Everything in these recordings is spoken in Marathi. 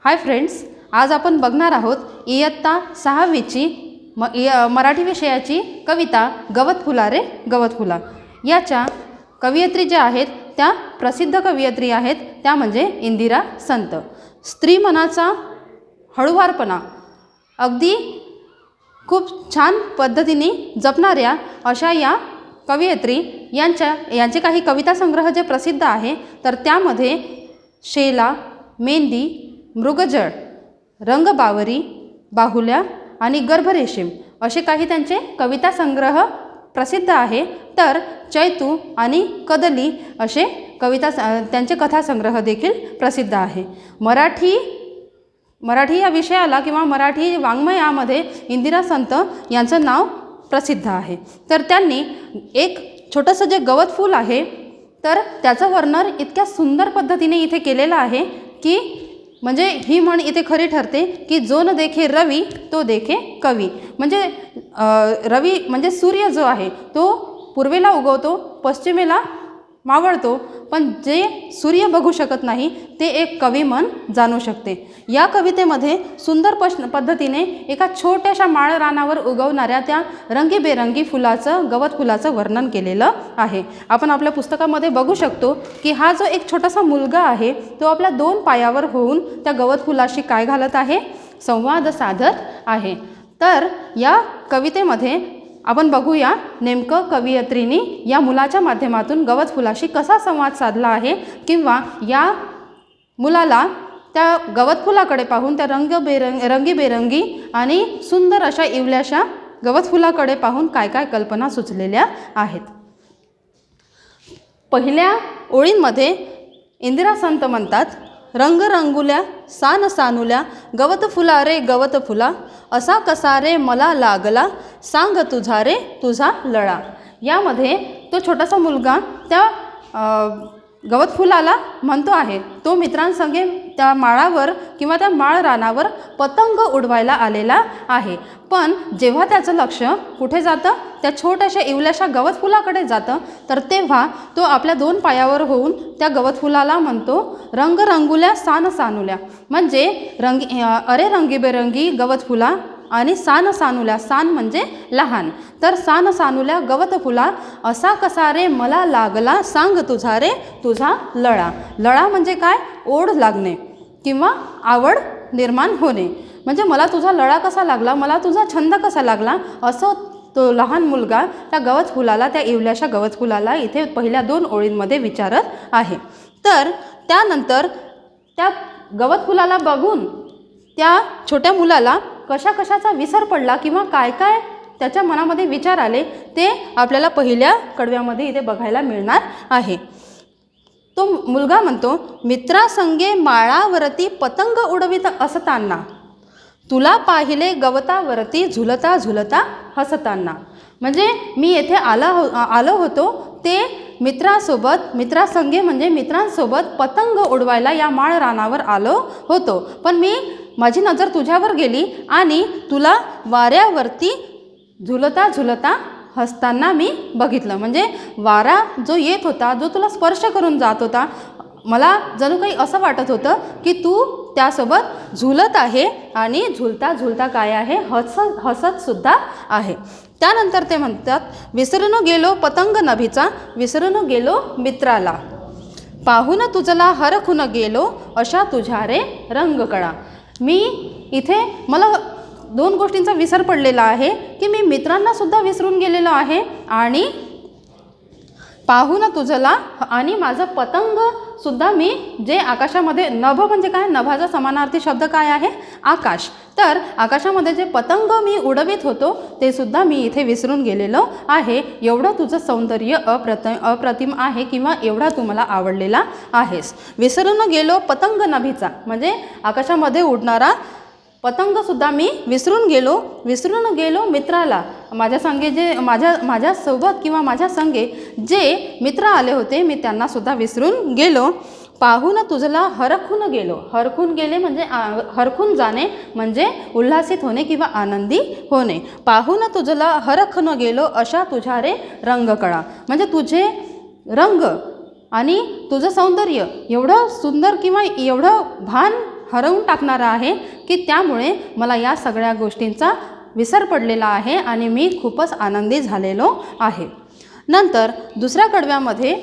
हाय फ्रेंड्स, आज आपण बघणार आहोत इयत्ता 6वीची मराठी विषयाची कविता गवत फुला रे गवत फुला। याच्या कवयित्री ज्या आहेत त्या प्रसिद्ध कवयित्री आहेत, त्या म्हणजे इंदिरा संत। स्त्री मनाचा हळूवारपणा अगदी खूप छान पद्धतीने जपणाऱ्या अशा या कवयित्री यांचे काही कविता संग्रह जे प्रसिद्ध आहे, तर त्यामध्ये शेला, मेंदी, मृगजळ, रंगबावरी, बाहुल्या आणि गर्भरेशीम असे काही त्यांचे कविता संग्रह प्रसिद्ध आहे। तर चैतू आणि कदली असे त्यांचे कथा संग्रह देखील प्रसिद्ध आहे। मराठी या विषयाला किंवा मराठी वाङ्मयामध्ये इंदिरा संत यांचं नाव प्रसिद्ध आहे। तर त्यांनी एक छोटंसं जे गवत फूल आहे, तर त्याचं वर्णन इतक्या सुंदर पद्धतीने इथे केलेलं आहे की म्हणजे ही म्हण इथे खरी ठरते की जो न देखे रवी तो देखे कवी। म्हणजे रवी म्हणजे सूर्य जो आहे तो पूर्वेला उगवतो, पश्चिमेला मावळतो, पण जे सूर्य बघू शकत नाही ते एक कवी मन जाणू शकते। या कवितेमध्ये सुंदर पद्धतीने एका छोट्याशा माळ रानावर उगवणाऱ्या त्या रंगीबेरंगी गवत फुलाचं वर्णन केलेलं आहे। आपण आपल्या पुस्तकामध्ये बघू शकतो की हा जो एक छोटासा मुलगा आहे तो आपल्या 2 पायावर होऊन त्या गवत फुलाशी काय घालत आहे, संवाद साधत आहे। तर या कवितेमध्ये आपण बघूया नेमकं कवयित्रींनी या मुलाच्या माध्यमातून गवत फुलाशी कसा संवाद साधला आहे, किंवा या मुलाला त्या गवत फुलाकडे पाहून त्या रंगीबेरंगी आणि सुंदर अशा इवल्याशा गवत फुलाकडे पाहून काय काय कल्पना सुचलेल्या आहेत। पहिल्या ओळींमध्ये इंदिरा संत म्हणतात, रंग रंगुल्या सान सानुल्या गवत फुला रे गवत फुला, असा कसा रे मला लागला सांग तुझा रे तुझा लळा। यामध्ये तो छोटासा मुलगा त्या गवत फुलाला म्हणतो आहे, तो मित्रांसंगे त्या माळावर किंवा त्या माळ रानावर पतंग उडवायला आलेला आहे। पण जेव्हा त्याचं लक्ष कुठे जातं, त्या छोट्याशा इवल्याशा गवत फुलाकडे जातं, तर तेव्हा तो आपल्या 2 पायावर होऊन त्या गवत फुलाला म्हणतो, रंग रंगुल्या सान सानुल्या, म्हणजे अरे रंगीबेरंगी गवत फुला आणि सान सानुल्या, सान म्हणजे लहान, तर सान सानुल्या गवत फुला, असा कसा रे मला लागला सांग तुझा रे तुझा लळा। लळा म्हणजे काय, ओढ लागणे किंवा आवड निर्माण होणे, म्हणजे मला तुझा लळा कसा लागला, मला तुझा छंद कसा लागला, असं तो लहान मुलगा त्या गवत फुलाला, त्या इवल्याशा गवत फुलाला इथे पहिल्या 2 ओळींमध्ये विचारत आहे। तर त्यानंतर त्या गवत फुलाला बघून त्या छोट्या मुलाला कशाचा विसर पडला किंवा काय काय त्याच्या मनामध्ये विचार आले ते आपल्याला पहिल्या कडव्यामध्ये इथे बघायला मिळणार आहे। तो मुलगा म्हणतो, मित्रासंगे माळावरती पतंग उडवित असताना तुला पाहिले गवतावरती झुलता झुलता हसताना, म्हणजे मी येथे आलो होतो ते मित्रासंगे म्हणजे मित्रांसोबत पतंग उडवायला या माळ रानावर आलो होतो, पण माझी नजर तुझ्यावर गेली आणि तुला वाऱ्यावरती झुलता झुलता हसताना मी बघितलं। म्हणजे वारा जो येत होता, जो तुला स्पर्श करून जात होता, मला जणू काही असं वाटत होतं की तू त्यासोबत झुलत आहे आणि झुलता झुलता काय आहे, हसत सुद्धा आहे। त्यानंतर ते म्हणतात, विसरून गेलो पतंग नभीचा, विसरून गेलो मित्राला, पाहून तुझला हरखून गेलो अशा तुझ्या रे रंगकळा। मी इथे मला 2 गोष्टींचा विसर पडलेला आहे की मी मित्रांना सुद्धा विसरून गेलेलो आहे आणि पाहून तुझला आणि माझं पतंग सुद्धा मी जे आकाशामध्ये, नभ म्हणजे काय, नभाचा समानार्थी शब्द काय आहे, आकाश, तर आकाशामध्ये जे पतंग मी उडवित होतो ते सुद्धा मी इथे विसरून गेलेलो आहे। एवढं तुझं सौंदर्य अप्रतिम आहे किंवा एवढा तू मला आवडलेला आहेस। विसरून गेलो पतंग नभीचा म्हणजे आकाशामध्ये उडणारा पतंग सुद्धा मी विसरून गेलो मित्राला, माझ्या संगे जे माझ्यासोबत किंवा माझ्या संगे जे मित्र आले होते मी त्यांना सुद्धा विसरून गेलो। पाहून तुझला हरखून गेलो, हरखून गेले म्हणजे हरखून जाणे म्हणजे उल्हासित होणे किंवा आनंदी होणे। पाहून तुझला हरखून गेलो अशा तुझ्या रे रंगकळा, म्हणजे तुझे रंग आणि तुझं सौंदर्य एवढं सुंदर किंवा एवढं भान हरवून टाकणारा आहे की त्यामुळे मला या सगळ्या गोष्टींचा विसर पडलेला आहे आणि मी खूपच आनंदी झालेलो आहे. नंतर दुसऱ्या कडव्यामध्ये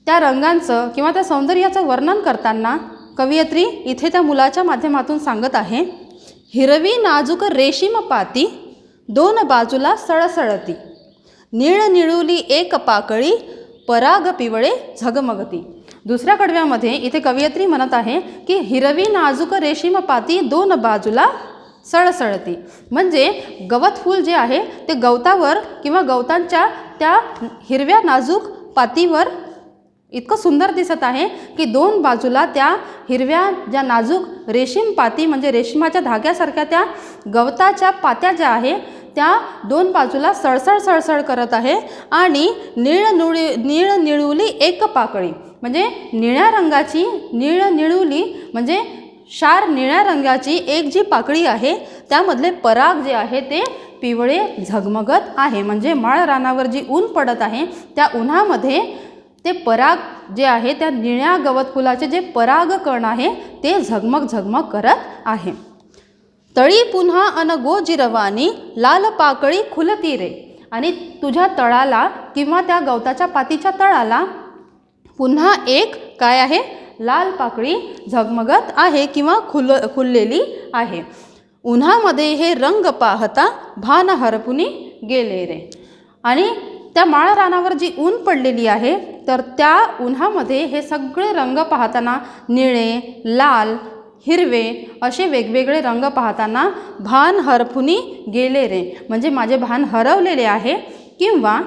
त्या रंगांचं किंवा त्या सौंदर्याचं वर्णन करताना कवयित्री इथे त्या मुलाच्या माध्यमातून सांगत आहे, हिरवी नाजूक रेशीम पाती दोन बाजूला सळसळती, निळ निळुली एक पाकळी पराग पिवळे झगमगती. दुसऱ्या कडव्यामध्ये इथे कवयित्री म्हणत आहे की हिरवी नाजूक रेशीम पाती दोन बाजूला सळसळती, म्हणजे गवत फूल जे आहे ते गवतावर किंवा गवतांच्या त्या हिरव्या नाजूक पातीवर इतकं सुंदर दिसत आहे की दोन बाजूला त्या हिरव्या ज्या नाजूक रेशीम पाती म्हणजे रेशमाच्या धाग्यासारख्या त्या गवताच्या पात्या ज्या आहे त्या दोन बाजूला सळसळ सळसळ करत आहे. आणि निळ निळुली एक पाकळी म्हणजे निळ्या रंगाची, निळ निळुली म्हणजे शार निळ्या रंगाची एक जी पाकळी आहे त्यामधले पराग जे आहे ते पिवळे झगमगत आहे, म्हणजे माळ रानावर जी ऊन पडत आहे त्या उन्हामध्ये ते पराग जे आहे त्या निळ्या गवत फुलाचे जे पराग कण आहे ते झगमग झगमग करत आहे. तळी पुन्हा अन गोजिरवानी लाल पाकळी खुलती रे, आणि तुझ्या तळाला किंवा त्या गवताच्या पातीच्या तळाला पुन्हा एक काय आहे, लाल पाकळी झगमगत आहे किंवा खुललेली आहे. उन्हामध्ये हे रंग पाहता भान हरपुनी गेले रे. आणि त्या माळ रानावर जी ऊन पडलेली आहे तर त्या उन्हामध्ये हे सगळे रंग पाहताना निळे, लाल, हिरवे असे वेगवेगळे रंग पाहताना भान हरपुनी गेले रे, म्हणजे माझे भान हरवलेले आहे किंवा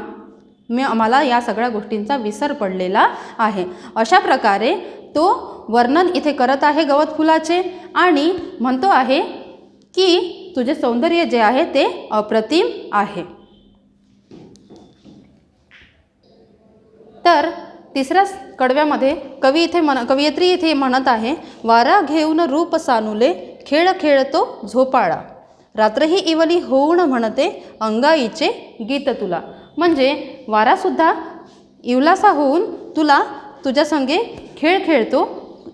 मला या सगळ्या गोष्टींचा विसर पडलेला आहे. अशा प्रकारे तो वर्णन इथे करत आहे गवत फुलाचे आणि म्हणतो आहे की तुझे सौंदर्य जे आहे ते अप्रतिम आहे. तर तिसऱ्या कडव्यामध्ये कवयित्री इथे म्हणत आहे, वारा घेऊन रूप सानुले खेळ खेळतो झोपाळा, रात्रही इवली होऊन म्हणते अंगाईचे गीत तुला, म्हणजे वारासुद्धा इवलासा होऊन तुला तुझ्या संगे खेळ खेळतो,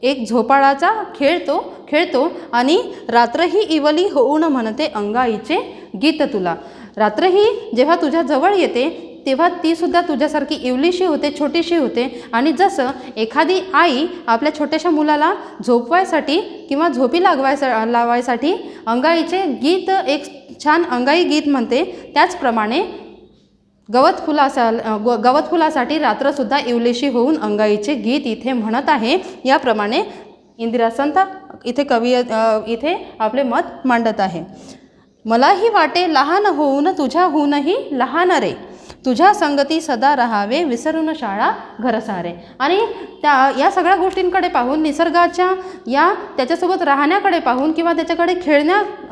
एक झोपाळाचा खेळतो आणि रात्रही इवली होऊन म्हणते अंगाईचे गीत तुला. रात्रही जेव्हा तुझ्या जवळ येते तेव्हा ती सुद्धा तुझ्यासारखी इवलीशी होते, छोटीशी होते. आणि जसं एखादी आई आपल्या छोट्याशा मुलाला झोपवायसाठी किंवा झोपी लावायसाठी अंगाईचे गीत एक छान अंगाई गीत म्हणते, त्याचप्रमाणे गवत फुलासाठी रात्रसुद्धा इवलीशी होऊन अंगाईचे गीत इथे म्हणत आहे. याप्रमाणे इंदिरा संत इथे आपले मत मांडत आहे. मलाही वाटे लहान होऊन तुझ्याहूनही लहान रे, तुझ्या संगती सदा राहावे विसरून शाळा घर सारे. आणि या सगळ्या गोष्टींकडे पाहून, निसर्गाच्या त्याच्यासोबत राहण्याकडे पाहून किंवा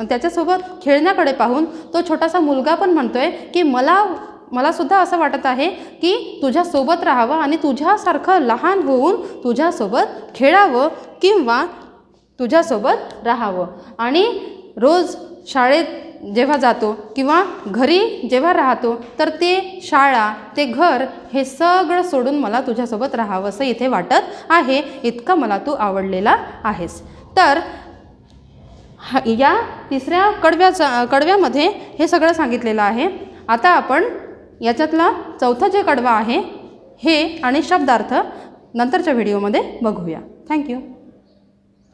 त्याच्यासोबत खेळण्याकडे पाहून तो छोटासा मुलगा पण म्हणतोय की मला सुद्धा असं वाटत आहे की तुझ्यासोबत राहावं आणि तुझ्यासारखं लहान होऊन तुझ्यासोबत खेळावं किंवा तुझ्यासोबत राहावं. आणि रोज शाळेत जेव्हा जातो किंवा घरी जेव्हा राहतो तर ते शाळा, ते घर हे सगळं सोडून मला तुझ्यासोबत राहावं असं इथे वाटत आहे. इतका मला तू आवडलेला आहेस. तर या तिसऱ्या कडव्यामध्ये हे सगळं सांगितलेलं आहे. आता आपण याच्यातला चौथा जे कडवा आहे हे आणि शब्दार्थ नंतरच्या व्हिडिओमध्ये बघूया. थँक्यू.